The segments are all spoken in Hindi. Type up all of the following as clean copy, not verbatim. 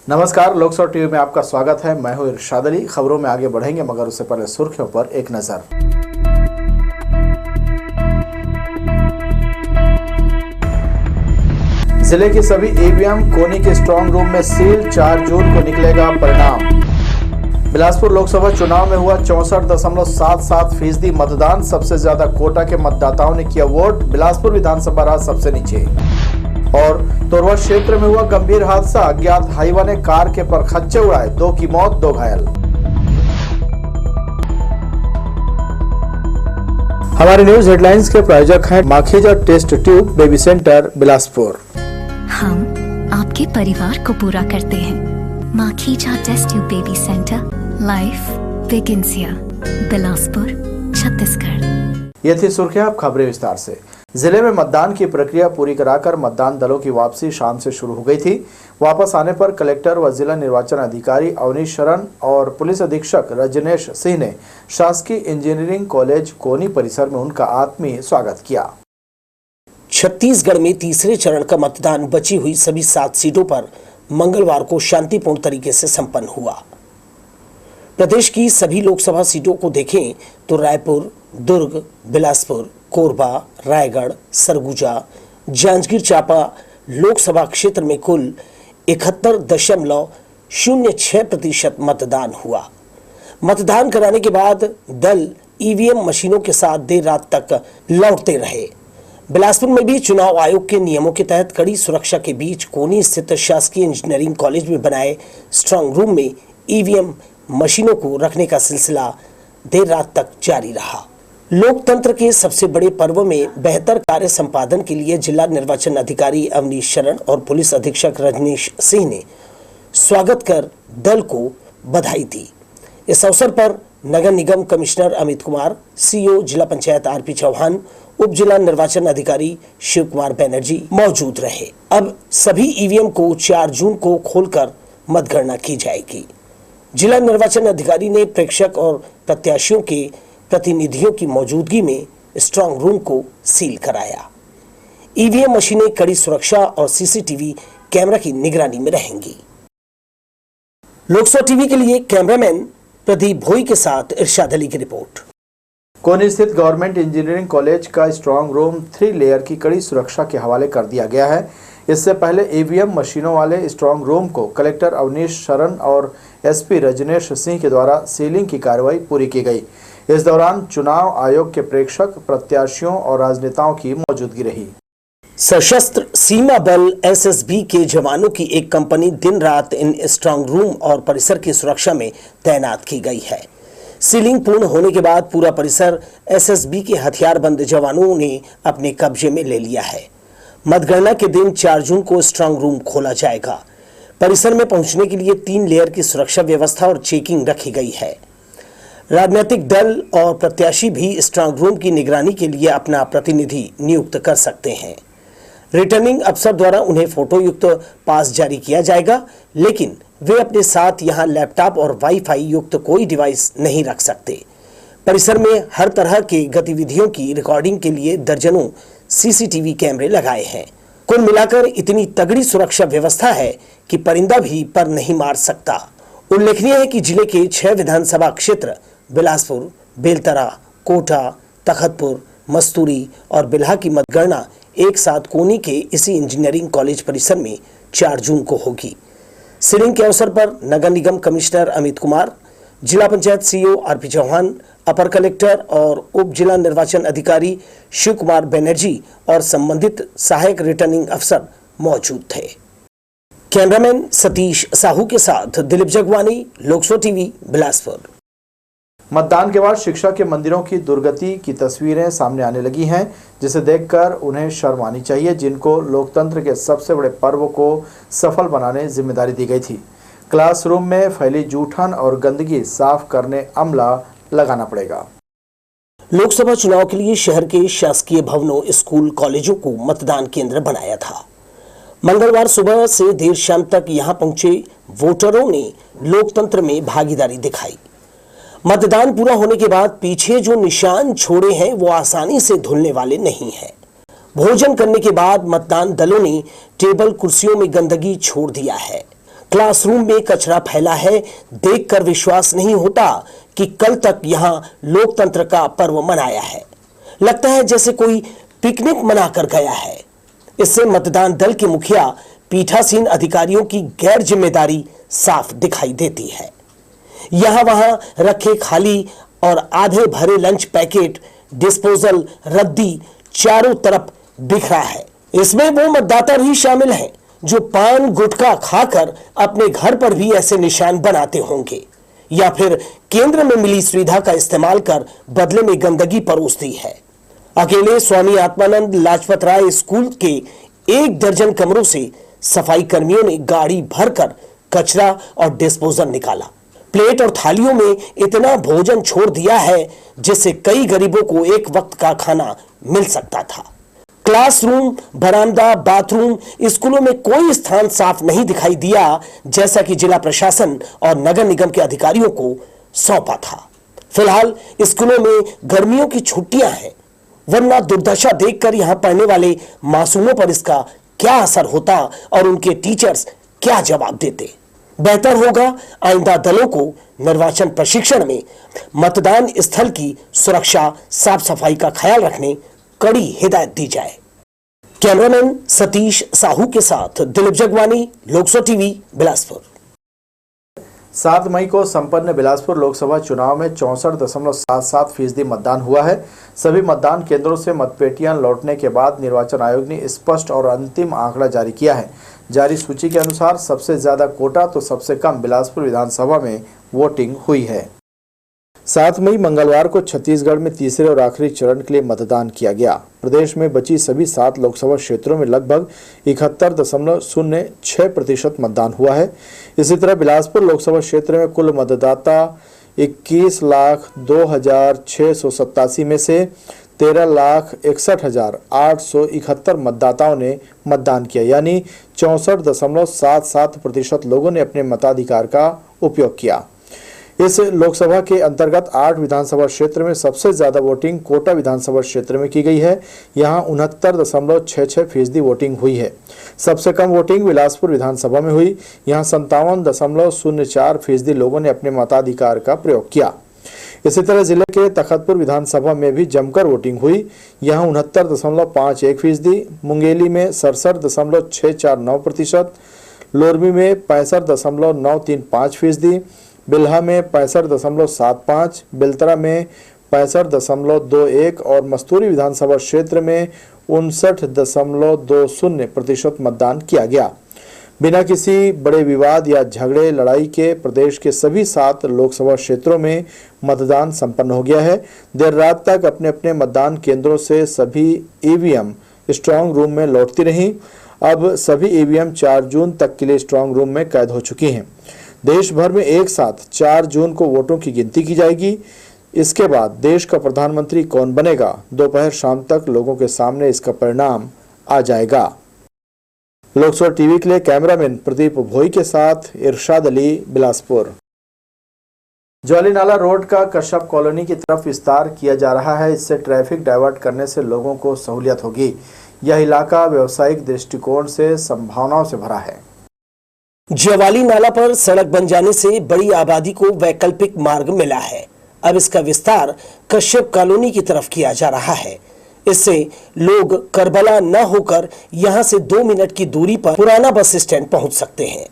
नमस्कार, लोकसभा टीवी में आपका स्वागत है। मैं हूं इरशाद अली। खबरों में आगे बढ़ेंगे मगर उससे पहले सुर्खियों पर एक नजर। जिले की सभी ईवीएम कोनी के स्ट्रांग रूम में सील। 4 जून को निकलेगा परिणाम। बिलासपुर लोकसभा चुनाव में हुआ 64.77% मतदान। सबसे ज्यादा कोटा के मतदाताओं ने किया वोट। बिलासपुर विधानसभा रहा सबसे नीचे। और तोरवा क्षेत्र में हुआ गंभीर हादसा। अज्ञात हाईवा ने कार के परखच्चे उड़ाए। 2 की मौत, 2 घायल। हमारे न्यूज हेडलाइंस के प्रायोजक हैं Makhija test tube baby centre Bilaspur. हम आपके परिवार को पूरा करते हैं। Makhija test tube baby centre, life begins here, Bilaspur, Chhattisgarh. ये थी सुर्खियां। अब खबरें विस्तार से। जिले में मतदान की प्रक्रिया पूरी कराकर मतदान दलों की वापसी शाम से शुरू हो गई थी। वापस आने पर कलेक्टर व जिला निर्वाचन अधिकारी अवनीश शरण और पुलिस अधीक्षक रजनेश सिंह ने शासकीय इंजीनियरिंग कॉलेज कोनी परिसर में उनका आत्मीय स्वागत किया। छत्तीसगढ़ में तीसरे चरण का मतदान बची हुई सभी 7 सीटों पर मंगलवार को शांतिपूर्ण तरीके से संपन्न हुआ। प्रदेश की सभी लोकसभा सीटों को देखें तो रायपुर, दुर्ग, बिलासपुर, कोरबा, रायगढ़, सरगुजा, जांजगीर चांपा लोकसभा क्षेत्र में कुल 71.06% मतदान हुआ। मतदान कराने के बाद दल ईवीएम मशीनों के साथ देर रात तक लौटते रहे। बिलासपुर में भी चुनाव आयोग के नियमों के तहत कड़ी सुरक्षा के बीच कोनी स्थित शासकीय इंजीनियरिंग कॉलेज में बनाए स्ट्रांग रूम में ईवीएम मशीनों को रखने का सिलसिला देर रात तक जारी रहा। लोकतंत्र के सबसे बड़े पर्व में बेहतर कार्य संपादन के लिए जिला निर्वाचन अधिकारी अवनीश शरण और पुलिस अधीक्षक रजनीश सिंह ने स्वागत कर दल को बधाई दी। इस अवसर पर नगर निगम कमिश्नर अमित कुमार, सीईओ जिला पंचायत आरपी चौहान, उप जिला निर्वाचन अधिकारी शिव कुमार बनर्जी मौजूद रहे। अब सभी ईवीएम को 4 जून को खोलकर मतगणना की जाएगी। जिला निर्वाचन अधिकारी ने प्रेक्षक और प्रत्याशियों के प्रतिनिधियों की मौजूदगी में स्ट्रांग रूम को सील कराया। ईवीएम मशीनें कड़ी सुरक्षा और सीसीटीवी कैमरा की निगरानी में रहेंगी। लोकसभा टीवी के लिए कैमरामैन प्रदीप भोई के साथ इरशाद अली की रिपोर्ट। कोनी स्थित गवर्नमेंट इंजीनियरिंग कॉलेज का स्ट्रांग रूम 3 लेयर की कड़ी सुरक्षा के हवाले कर दिया गया है। इससे पहले ईवीएम मशीनों वाले स्ट्रांग रूम को कलेक्टर अवनीश शरण और एसपी रजनेश सिंह के द्वारा सीलिंग की कार्रवाई पूरी की गई। इस दौरान चुनाव आयोग के प्रेक्षक, प्रत्याशियों और राजनेताओं की मौजूदगी रही। सशस्त्र सीमा बल एसएसबी के जवानों की एक कंपनी दिन रात इन स्ट्रांग रूम और परिसर की सुरक्षा में तैनात की गई है। सीलिंग पूर्ण होने के बाद पूरा परिसर एसएसबी के हथियारबंद जवानों ने अपने कब्जे में ले लिया है। मतगणना के दिन 4 जून को स्ट्रांग रूम खोला जाएगा। परिसर में पहुंचने के लिए 3 लेयर की सुरक्षा व्यवस्था और चेकिंग रखी गई है। राजनीतिक दल और प्रत्याशी भी स्ट्रांग रूम की निगरानी के लिए अपना प्रतिनिधि नियुक्त कर सकते हैं। रिटर्निंग अफसर द्वारा उन्हें फोटो युक्त पास जारी किया जाएगा, लेकिन वे अपने साथ यहां लैपटॉप और वाईफाई युक्त कोई डिवाइस नहीं रख सकते। परिसर में हर तरह की गतिविधियों की रिकॉर्डिंग के लिए दर्जनों सीसीटीवी कैमरे लगाए हैं। कुल मिलाकर इतनी तगड़ी सुरक्षा व्यवस्था है कि परिंदा भी पर नहीं मार सकता। उल्लेखनीय है कि जिले के 6 विधानसभा क्षेत्र बिलासपुर, बेलतरा, कोटा, तखतपुर, मस्तूरी और बिल्हा की मतगणना एक साथ कोनी के इसी इंजीनियरिंग कॉलेज परिसर में 4 जून को होगी। सीलिंग के अवसर पर नगर निगम कमिश्नर अमित कुमार, जिला पंचायत सीईओ आरपी चौहान, अपर कलेक्टर और उप जिला निर्वाचन अधिकारी शिव कुमार बनर्जी और संबंधित सहायक रिटर्निंग अफसर मौजूद थे। कैमरामैन सतीश साहू के साथ दिलीप जगवानी, लोकसभा टीवी, बिलासपुर। मतदान के बाद शिक्षा के मंदिरों की दुर्गति की तस्वीरें सामने आने लगी हैं, जिसे देखकर उन्हें शर्म आनी चाहिए, जिनको लोकतंत्र के सबसे बड़े पर्व को सफल बनाने जिम्मेदारी दी गई थी। क्लासरूम में फैली जूठन और गंदगी साफ करने अमला लगाना पड़ेगा। लोकसभा चुनाव के लिए शहर के शासकीय भवनों, स्कूल, कॉलेजों को मतदान केंद्र बनाया था। मंगलवार सुबह से देर शाम तक यहां पहुंचे वोटरों ने लोकतंत्र में भागीदारी दिखाई। मतदान पूरा होने के बाद पीछे जो निशान छोड़े हैं वो आसानी से धुलने वाले नहीं हैं। भोजन करने के बाद मतदान दलों ने टेबल कुर्सियों में गंदगी छोड़ दिया है। क्लासरूम में कचरा फैला है, देखकर विश्वास नहीं होता कि कल तक यहां लोकतंत्र का पर्व मनाया है। लगता है जैसे कोई पिकनिक मनाकर गया है। इससे मतदान दल के मुखिया पीठासीन अधिकारियों की गैर जिम्मेदारी साफ दिखाई देती है। यहां वहां रखे खाली और आधे भरे लंच पैकेट, डिस्पोजल, रद्दी चारों तरफ बिखरा है। इसमें वो मतदाता भी शामिल हैं जो पान गुटखा खाकर अपने घर पर भी ऐसे निशान बनाते होंगे या फिर केंद्र में मिली सुविधा का इस्तेमाल कर बदले में गंदगी परोसती है। अकेले स्वामी आत्मानंद लाजपत राय स्कूल के 1 दर्जन कमरों से सफाई कर्मियों ने गाड़ी भरकर कचरा और डिस्पोजल निकाला। प्लेट और थालियों में इतना भोजन छोड़ दिया है जिससे कई गरीबों को एक वक्त का खाना मिल सकता था। क्लासरूम, बरामदा, बाथरूम, स्कूलों में कोई स्थान साफ नहीं दिखाई दिया जैसा कि जिला प्रशासन और नगर निगम के अधिकारियों को सौंपा था। फिलहाल स्कूलों में गर्मियों की छुट्टियां हैं, वरना दुर्दशा देखकर यहां पढ़ने वाले मासूमों पर इसका क्या असर होता और उनके टीचर्स क्या जवाब देते। बेहतर होगा आइंदा दलों को निर्वाचन प्रशिक्षण में मतदान स्थल की सुरक्षा, साफ सफाई का ख्याल रखने कड़ी हिदायत दी जाए। कैमरामैन सतीश साहू के साथ दिलीप जगवानी, लोकसो टीवी, बिलासपुर। 7 मई को संपन्न बिलासपुर लोकसभा चुनाव में 64.77% मतदान हुआ है। सभी मतदान केंद्रों से मतपेटियां लौटने के बाद निर्वाचन आयोग ने स्पष्ट और अंतिम आंकड़ा जारी किया है। जारी सूची के अनुसार सबसे ज्यादा कोटा तो सबसे कम बिलासपुर विधानसभा में वोटिंग हुई है। 7 मई मंगलवार को छत्तीसगढ़ में तीसरे और आखिरी चरण के लिए मतदान किया गया। प्रदेश में बची सभी 7 लोकसभा क्षेत्रों में लगभग 71.06% मतदान हुआ है। इसी तरह बिलासपुर लोकसभा क्षेत्र में कुल मतदाता 21,02,687 में से 13,61,871 मतदाताओं ने मतदान किया, यानी 64.77% लोगों ने अपने मताधिकार का उपयोग किया। इस लोकसभा के अंतर्गत 8 विधानसभा क्षेत्र में सबसे ज्यादा वोटिंग कोटा विधानसभा क्षेत्र में की गई है। यहां 69.66% वोटिंग हुई है। सबसे कम वोटिंग बिलासपुर विधानसभा में हुई। यहां 57.04% लोगों ने अपने मताधिकार का प्रयोग किया। इसी तरह जिले के तखतपुर विधानसभा में भी जमकर वोटिंग हुई। यहां 69.51%, मुंगेली में 67.649%, लोरमी में 65.935%, बिल्हा में 65.75%, बेलतरा में 65.21% और मस्तूरी विधानसभा क्षेत्र में 59.20% मतदान किया गया। बिना किसी बड़े विवाद या झगड़े लड़ाई के प्रदेश के सभी 7 लोकसभा क्षेत्रों में मतदान संपन्न हो गया है। देर रात तक अपने अपने मतदान केंद्रों से सभी ईवीएम स्ट्रांग रूम में लौटती रहीं। अब सभी ईवीएम 4 जून तक के लिए स्ट्रांग रूम में कैद हो चुकी हैं। देश भर में एक साथ 4 जून को वोटों की गिनती की जाएगी। इसके बाद देश का प्रधानमंत्री कौन बनेगा, दोपहर शाम तक लोगों के सामने इसका परिणाम आ जाएगा। लोकसभा टीवी के लिए कैमरामैन प्रदीप भोई के साथ इरशाद अली, बिलासपुर। ज्वाली नाला रोड का कश्यप कॉलोनी की तरफ विस्तार किया जा रहा है। इससे ट्रैफिक डाइवर्ट करने से लोगों को सहूलियत होगी। यह इलाका व्यावसायिक दृष्टिकोण से संभावनाओं से भरा है। ज्वाली नाला पर सड़क बन जाने से बड़ी आबादी को वैकल्पिक मार्ग मिला है। अब इसका विस्तार कश्यप कॉलोनी की तरफ किया जा रहा है। इससे लोग करबला न होकर यहां से 2 मिनट की दूरी पर पुराना बस स्टैंड पहुंच सकते हैं।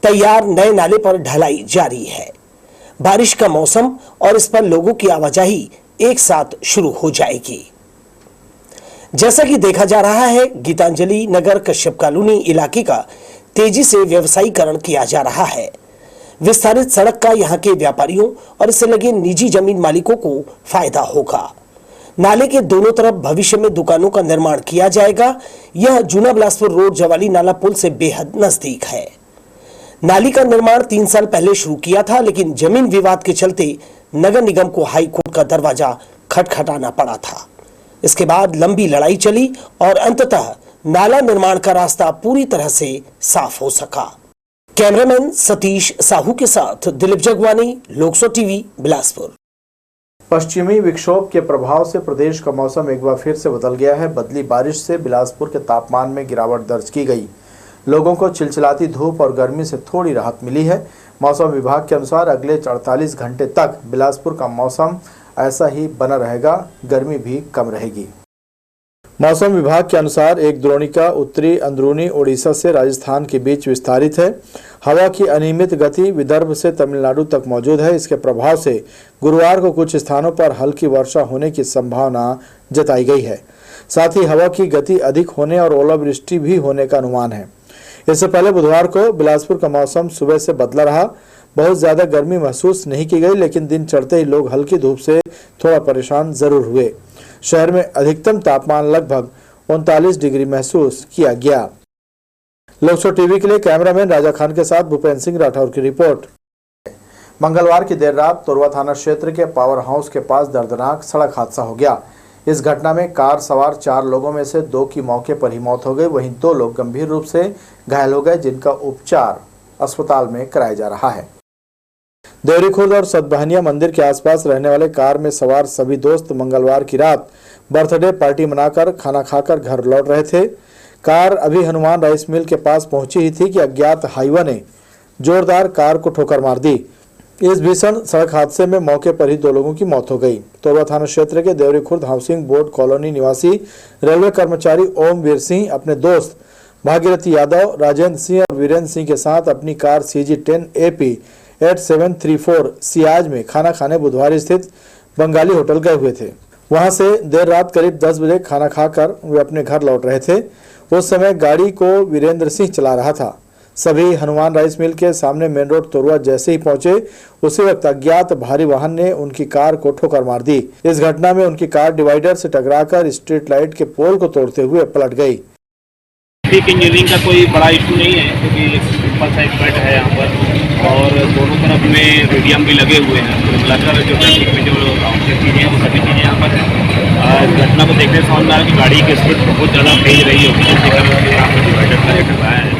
तैयार नए नाले पर ढलाई जारी है। बारिश का मौसम और इस पर लोगों की आवाजाही एक साथ शुरू हो जाएगी। जैसा कि देखा जा रहा है, गीतांजलि नगर कश्यप कॉलोनी इलाके का तेजी से व्यवसायीकरण किया जा रहा है। विस्तारित सड़क का यहां के व्यापारियों और इससे लगे निजी जमीन मालिकों को फायदा होगा। नाले के दोनों तरफ भविष्य में दुकानों का निर्माण किया जाएगा। यह जूना बिलासपुर रोड ज्वाली नाला पुल से बेहद नजदीक है। नाली का निर्माण 3 साल पहले शुरू किया था, लेकिन जमीन विवाद के चलते नगर निगम को हाई कोर्ट का दरवाजा खटखटाना पड़ा था। इसके बाद लंबी लड़ाई चली और अंततः नाला निर्माण का रास्ता पूरी तरह से साफ हो सका। कैमरामैन सतीश साहू के साथ दिलीप जगवानी, लोकसो टीवी, बिलासपुर। पश्चिमी विक्षोभ के प्रभाव से प्रदेश का मौसम एक बार फिर से बदल गया है। बदली बारिश से बिलासपुर के तापमान में गिरावट दर्ज की गई। लोगों को चिलचिलाती धूप और गर्मी से थोड़ी राहत मिली है। मौसम विभाग के अनुसार अगले 48 घंटे तक बिलासपुर का मौसम ऐसा ही बना रहेगा, गर्मी भी कम रहेगी। मौसम विभाग के अनुसार एक द्रोणिका उत्तरी अंदरूनी ओडिशा से राजस्थान के बीच विस्तारित है। हवा की अनियमित गति विदर्भ से तमिलनाडु तक मौजूद है। इसके प्रभाव से गुरुवार को कुछ स्थानों पर हल्की वर्षा होने की संभावना जताई गई है। साथ ही हवा की गति अधिक होने और ओलावृष्टि भी होने का अनुमान है। इससे पहले बुधवार को बिलासपुर का मौसम सुबह से बदला रहा। बहुत ज्यादा गर्मी महसूस नहीं की गई, लेकिन दिन चढ़ते ही लोग हल्की धूप से थोड़ा परेशान जरूर हुए। शहर में अधिकतम तापमान लगभग 39 डिग्री महसूस किया गया। लोकसभा टीवी के लिए कैमरामैन राजा खान के साथ भूपेंद्र सिंह राठौर की रिपोर्ट। मंगलवार की देर रात तोरवा थाना क्षेत्र के पावर हाउस के पास दर्दनाक सड़क हादसा हो गया। इस घटना में कार सवार 4 लोगों में से 2 की मौके पर ही मौत हो गई, वहीं 2 लोग गंभीर रूप से घायल हो गए, जिनका उपचार अस्पताल में कराया जा रहा है। देवरी खुर्द और सतबहनिया मंदिर के आसपास रहने वाले कार में सवार सभी दोस्त मंगलवार की रात बर्थडे पार्टी मनाकर खाना खाकर घर लौट रहे थे। कार अभी हनुमान राइस मिल के पास पहुंची ही थी कि अज्ञात हाईवा ने जोरदार कार को ठोकर मार दी। इस भीषण सड़क हादसे में मौके पर ही 2 लोगों की मौत हो गई। तोरवा थाना क्षेत्र के Devri Khurd housing board colony निवासी रेलवे कर्मचारी ओमवीर सिंह अपने दोस्त भागीरथी यादव, राजेंद्र सिंह और वीरेंद्र सिंह के साथ अपनी कार CG10 AP 8734 सियाज में खाना खाने बुधवार स्थित बंगाली होटल गए हुए थे। वहां से देर रात करीब 10 बजे खाना खाकर वे अपने घर लौट रहे थे। उस समय गाड़ी को वीरेंद्र सिंह चला रहा था। सभी हनुमान राइस मिल के सामने मेन रोड तोरवा जैसे ही पहुंचे, उसी वक्त अज्ञात भारी वाहन ने उनकी कार को ठोकर मार दी। इस घटना में उनकी कार डिवाइडर से टकराकर स्ट्रीट लाइट के पोल को तोड़ते हुए पलट गई। इंजीनियरिंग का कोई बड़ा इशू नहीं है, क्योंकि सिंपल सा एक बेड है यहाँ पर और दोनों तरफ में रेडियम भी लगे हुए हैं। तो मिलाकर जो ट्रैफिक में जो चीज़ें हैं वो सभी चीज़ें यहाँ पर हैं। घटना को देखने से समझ में आ रहा है कि गाड़ी की स्पीड बहुत ज़्यादा तेज रही होगी, जिसके कारण यहाँ पर डिवाइडर का टकराया है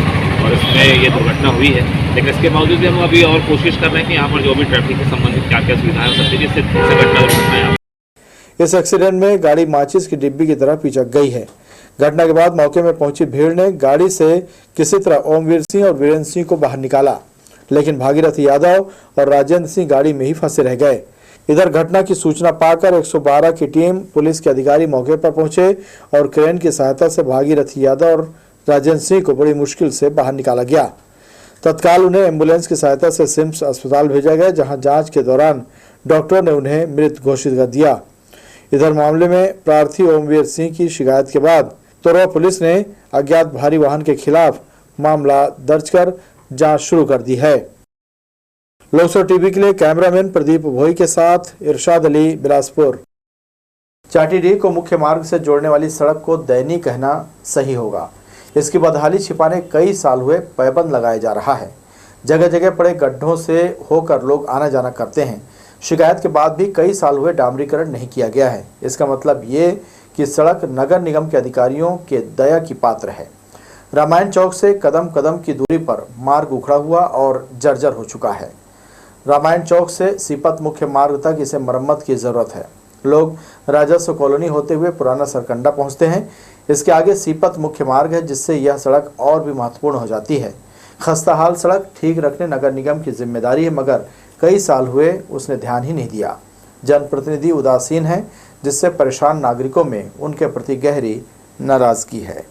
और इसमें ये दुर्घटना हुई है। लेकिन इसके बावजूद भी हम अभी और कोशिश कर रहे हैं कि यहाँ पर जो भी ट्रैफिक से संबंधित क्या क्या सुविधाएं हो सकती है, जिससे घटना दुर्घटना। इस एक्सीडेंट में गाड़ी माचिस की डिब्बी की तरह पिचक गई है। घटना के बाद मौके में पहुंची भीड़ ने गाड़ी से किसी तरह ओमवीर सिंह और वीरेंद्र सिंह को बाहर निकाला, लेकिन भागीरथी यादव और राजेंद्र सिंह गाड़ी में ही फंसे रह गए। इधर घटना की सूचना पाकर 112 की टीम, पुलिस के अधिकारी मौके पर पहुंचे और क्रेन की सहायता से भागीरथी यादव और राजेंद्र सिंह को बड़ी मुश्किल से बाहर निकाला गया। तत्काल उन्हें एम्बुलेंस की सहायता से सिम्स अस्पताल भेजा गया, जहां जांच के दौरान डॉक्टर ने उन्हें मृत घोषित कर दिया। इधर मामले में प्रार्थी ओमवीर सिंह की शिकायत के बाद तोरवा पुलिस ने अज्ञात भारी वाहन के खिलाफ मामला दर्ज कर जांच शुरू कर दी है। लोकसभा टीवी के लिए कैमरामैन प्रदीप भोई के साथ इरशाद अली, बिलासपुर। चाटीडीह को मुख्य मार्ग से जोड़ने वाली सड़क को दैनी कहना सही होगा। इसकी बदहाली छिपाने कई साल हुए पैबंद लगाया जा रहा है। जगह जगह पड़े गड्ढों से होकर लोग आना जाना करते हैं। शिकायत के बाद भी कई साल हुए डामरीकरण नहीं किया गया है। इसका मतलब ये कि सड़क नगर निगम के अधिकारियों के दया की पात्र है। रामायण चौक से कदम कदम की दूरी पर मार्ग उखड़ा हुआ और जर्जर हो चुका है। रामायण चौक से सीपत मुख्य मार्ग तक इसे मरम्मत की जरूरत है। लोग राजस्व कॉलोनी होते हुए पुराना सरकंडा पहुंचते हैं। इसके आगे सीपत मुख्य मार्ग है, जिससे यह सड़क और भी महत्वपूर्ण हो जाती है। खस्ताहाल सड़क ठीक रखने नगर निगम की जिम्मेदारी है, मगर कई साल हुए उसने ध्यान ही नहीं दिया। जनप्रतिनिधि उदासीन है, जिससे परेशान नागरिकों में उनके प्रति गहरी नाराजगी है।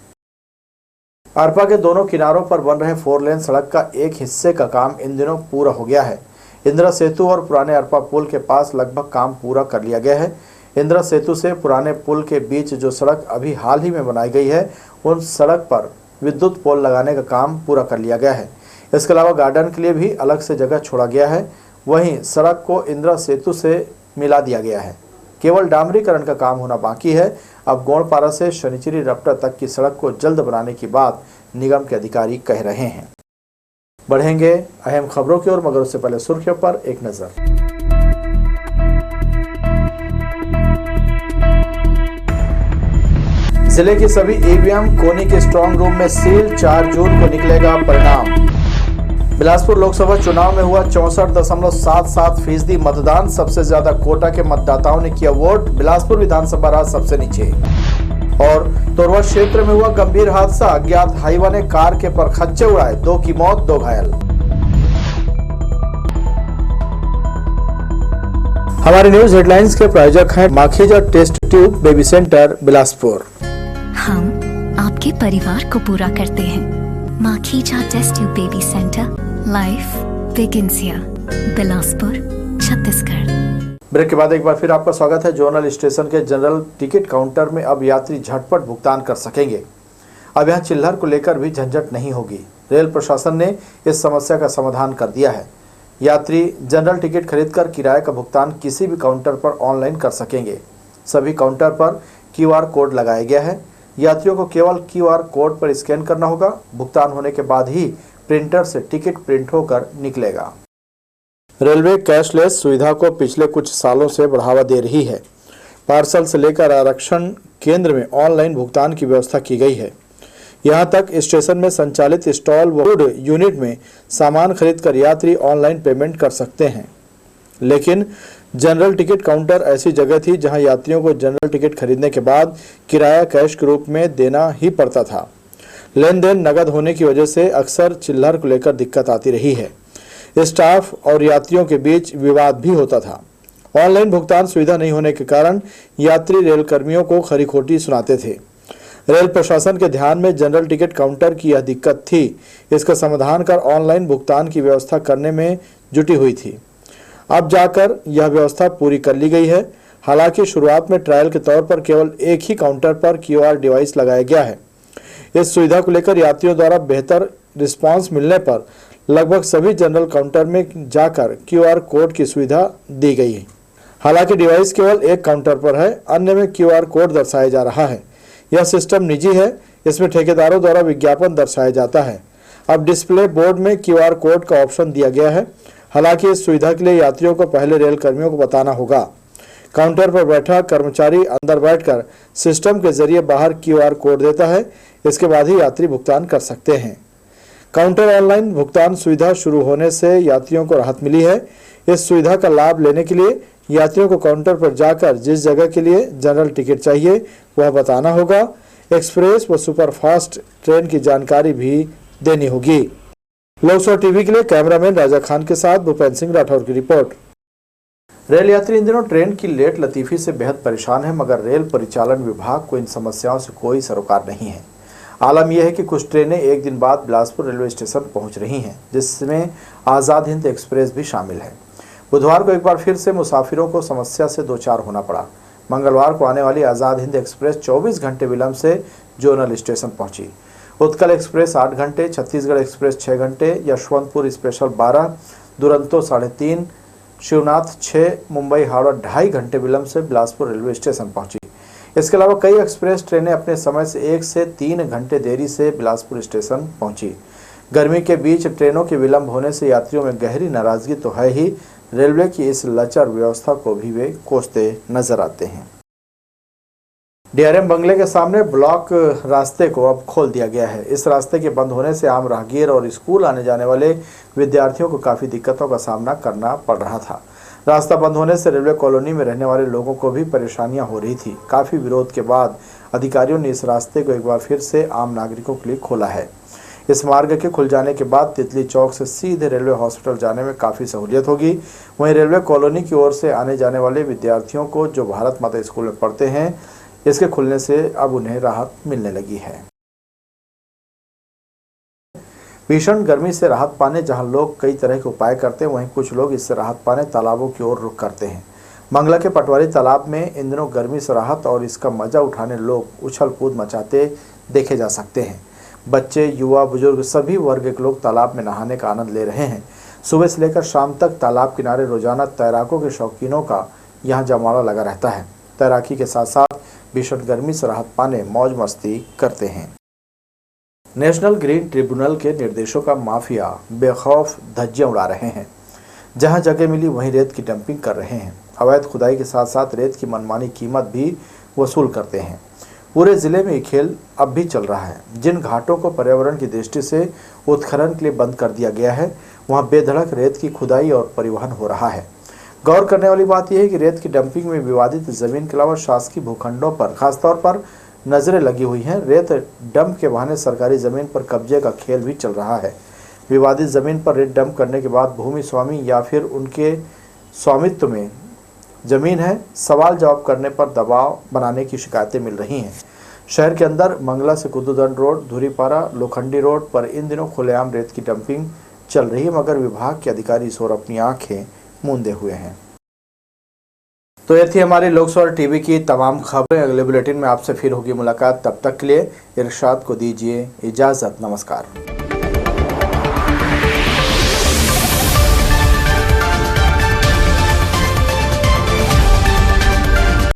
अरपा के दोनों किनारों पर बन रहे 4 लेन सड़क का एक हिस्से का काम इन दिनों पूरा हो गया है। इंदिरा सेतु और पुराने अरपा पुल के पास लगभग काम पूरा कर लिया गया है। इंदिरा सेतु से पुराने पुल के बीच जो सड़क अभी हाल ही में बनाई गई है, उन सड़क पर विद्युत पोल लगाने का काम पूरा कर लिया गया है। इसके अलावा गार्डन के लिए भी अलग से जगह छोड़ा गया है। वहीं सड़क को इंदिरा सेतु से मिला दिया गया है। केवल डामरीकरण का काम होना बाकी है। अब गोंडपारा से शनिचरी रपटा तक की सड़क को जल्द बनाने की बात निगम के अधिकारी कह रहे हैं। बढ़ेंगे अहम खबरों की ओर, मगर उससे पहले सुर्खियों पर एक नजर। जिले की सभी ईवीएम कोनी के स्ट्रांग रूम में सील, 4 जून को निकलेगा परिणाम। बिलासपुर लोकसभा चुनाव में हुआ 64.77% मतदान। सबसे ज्यादा कोटा के मतदाताओं ने किया वोट। बिलासपुर विधानसभा रहा सबसे नीचे। और तोरवा क्षेत्र में हुआ गंभीर हादसा, अज्ञात हाईवा ने कार के परखच्चे उड़ाए, 2 की मौत 2 घायल। हमारे न्यूज हेडलाइंस के प्रायोजक हैं Makhija test tube baby centre Bilaspur. हम आपके परिवार को पूरा करते हैं। Makhija test tube baby centre, life begins here, Bilaspur, Chhattisgarh. Break के बाद एक बार फिर आपका स्वागत है। जोनल स्टेशन के जनरल टिकट काउंटर में अब यात्री झटपट भुगतान कर सकेंगे। अब यहाँ चिल्लर को लेकर भी झंझट नहीं होगी। रेल प्रशासन ने इस समस्या का समाधान कर दिया है। यात्री जनरल टिकट खरीदकर किराए का भुगतान किसी भी काउंटर पर ऑनलाइन कर सकेंगे। सभी काउंटर पर QR कोड लगाया गया है। यात्रियों को केवल QR कोड पर स्कैन करना होगा। भुगतान होने के बाद ही प्रिंटर से टिकट प्रिंट होकर निकलेगा। रेलवे कैशलेस सुविधा को पिछले कुछ सालों से बढ़ावा दे रही है। पार्सल से लेकर आरक्षण केंद्र में ऑनलाइन भुगतान की व्यवस्था की गई है। यहां तक स्टेशन में संचालित स्टॉल व फूड यूनिट में सामान खरीदकर यात्री ऑनलाइन पेमेंट कर सकते हैं। लेकिन जनरल टिकट काउंटर ऐसी जगह थी जहां यात्रियों को जनरल टिकट खरीदने के बाद किराया कैश के रूप में देना ही पड़ता था। लेन देन नगद होने की वजह से अक्सर चिल्लर को लेकर दिक्कत आती रही है। स्टाफ और यात्रियों के बीच विवाद भी होता था। ऑनलाइन भुगतान सुविधा नहीं होने के कारण यात्री रेल कर्मियों को खरी खोटी सुनाते थे। रेल प्रशासन के ध्यान में जनरल टिकट काउंटर की यह दिक्कत थी। इसका समाधान कर ऑनलाइन भुगतान की व्यवस्था करने में जुटी हुई थी। अब जाकर यह व्यवस्था पूरी कर ली गई है। हालांकि शुरुआत में ट्रायल के तौर पर केवल एक ही काउंटर पर QR डिवाइस लगाया गया है। इस सुविधा को लेकर यात्रियों द्वारा बेहतर रिस्पांस मिलने पर लगभग सभी जनरल काउंटर में जाकर QR कोड की सुविधा दी गई है। हालांकि डिवाइस केवल एक काउंटर पर है, अन्य में QR कोड दर्शाया जा रहा है। यह सिस्टम निजी है। इसमें ठेकेदारों द्वारा विज्ञापन दर्शाया जाता है। अब डिस्प्ले बोर्ड में QR कोड का ऑप्शन दिया गया है। हालांकि इस सुविधा के लिए यात्रियों को पहले रेल कर्मियों को बताना होगा। काउंटर पर बैठा कर्मचारी अंदर बैठकर सिस्टम के जरिए बाहर QR कोड देता है। इसके बाद ही यात्री भुगतान कर सकते हैं। काउंटर ऑनलाइन भुगतान सुविधा शुरू होने से यात्रियों को राहत मिली है। इस सुविधा का लाभ लेने के लिए यात्रियों को काउंटर पर जाकर जिस जगह के लिए जनरल टिकट चाहिए वह बताना होगा। एक्सप्रेस व सुपरफास्ट ट्रेन की जानकारी भी देनी होगी। लोकसभा टीवी के लिए कैमरामैन राजा खान के साथ भूपेंद्र सिंह राठौर की रिपोर्ट। रेल यात्री इन दिनों ट्रेन की लेट लतीफी से बेहद परेशान है, मगर रेल परिचालन विभाग को इन समस्याओं से कोई सरोकार नहीं है। आलम यह है कि कुछ ट्रेनें एक दिन बाद बिलासपुर रेलवे स्टेशन पहुंच रही हैं, जिसमें आज़ाद हिंद एक्सप्रेस भी शामिल है। बुधवार को एक बार फिर से मुसाफिरों को समस्या से दो चार होना पड़ा। मंगलवार को आने वाली आज़ाद हिंद एक्सप्रेस 24 घंटे विलंब से जोनल स्टेशन पहुंची। उत्कल एक्सप्रेस 8 घंटे, छत्तीसगढ़ एक्सप्रेस 6 घंटे, यशवंतपुर स्पेशल 12, दुरंतो 3.5, शिवनाथ 6, मुंबई हावड़ा 2.5 घंटे विलंब से बिलासपुर रेलवे स्टेशन पहुंची। इसके अलावा कई एक्सप्रेस ट्रेनें अपने समय से 1 से 3 घंटे देरी से बिलासपुर स्टेशन पहुंची। गर्मी के बीच ट्रेनों के विलंब होने से यात्रियों में गहरी नाराजगी तो है ही, रेलवे की इस लचर व्यवस्था को भी वे कोसते नजर आते हैं। DRM बंगले के सामने ब्लॉक रास्ते को अब खोल दिया गया है। इस रास्ते के बंद होने से आम राहगीर और स्कूल आने जाने वाले विद्यार्थियों को काफ़ी दिक्कतों का सामना करना पड़ रहा था। रास्ता बंद होने से रेलवे कॉलोनी में रहने वाले लोगों को भी परेशानियां हो रही थी। काफ़ी विरोध के बाद अधिकारियों ने इस रास्ते को एक बार फिर से आम नागरिकों के लिए खोला है। इस मार्ग के खुल जाने के बाद तितली चौक से सीधे रेलवे हॉस्पिटल जाने में काफ़ी सहूलियत होगी। वहीं रेलवे कॉलोनी की ओर से आने जाने वाले विद्यार्थियों को जो भारत माता स्कूल में पढ़ते हैं, इसके खुलने से अब उन्हें राहत मिलने लगी है। भीषण गर्मी से राहत पाने जहां लोग कई तरह के उपाय करते हैं, वहीं कुछ लोग इससे राहत पाने तालाबों की ओर रुख करते हैं। मंगला के पटवारी तालाब में इन दिनों गर्मी से राहत और इसका मजा उठाने लोग उछल कूद मचाते देखे जा सकते हैं। बच्चे, युवा, बुजुर्ग सभी वर्ग के लोग तालाब में नहाने का आनंद ले रहे हैं। सुबह से लेकर शाम तक तालाब किनारे रोजाना तैराकों के शौकीनों का यहाँ जमावड़ा लगा रहता है। तैराकी के साथ साथ भीषण गर्मी से राहत पाने मौज मस्ती करते हैं। नेशनल ग्रीन ट्रिब्यूनल के निर्देशों का माफिया बेखौफ धज्जियां उड़ा रहे हैं। जहां जगह मिली वहीं रेत की डंपिंग कर रहे हैं। अवैध खुदाई के साथ साथ रेत की मनमानी कीमत भी वसूल करते हैं। पूरे जिले में ये खेल अब भी चल रहा है। जिन घाटों को पर्यावरण की दृष्टि से उत्खनन के लिए बंद कर दिया गया है, वहां बेधड़क रेत की खुदाई और परिवहन हो रहा है। गौर करने वाली बात यह है कि रेत की डंपिंग में विवादित जमीन के अलावा शासकीय भूखंडों पर, खासतौर पर नजरें लगी हुई हैं। रेत डंप के बहाने सरकारी जमीन पर कब्जे का खेल भी चल रहा है। विवादित जमीन पर रेत डंप करने के बाद भूमि स्वामी या फिर उनके स्वामित्व में जमीन है, सवाल जवाब करने पर दबाव बनाने की शिकायतें मिल रही हैं। शहर के अंदर मंगला से कुदुदंड रोड, धुरीपारा, लोखंडी रोड पर इन दिनों खुलेआम रेत की डंपिंग चल रही है, मगर विभाग के अधिकारी इस ओर अपनी आंखें मूंदे हुए हैं। तो ये थी हमारी लोकसभा टीवी की तमाम खबरें। अगले बुलेटिन में आपसे फिर होगी मुलाकात। तब तक के लिए इरशाद को दीजिए इजाजत। नमस्कार।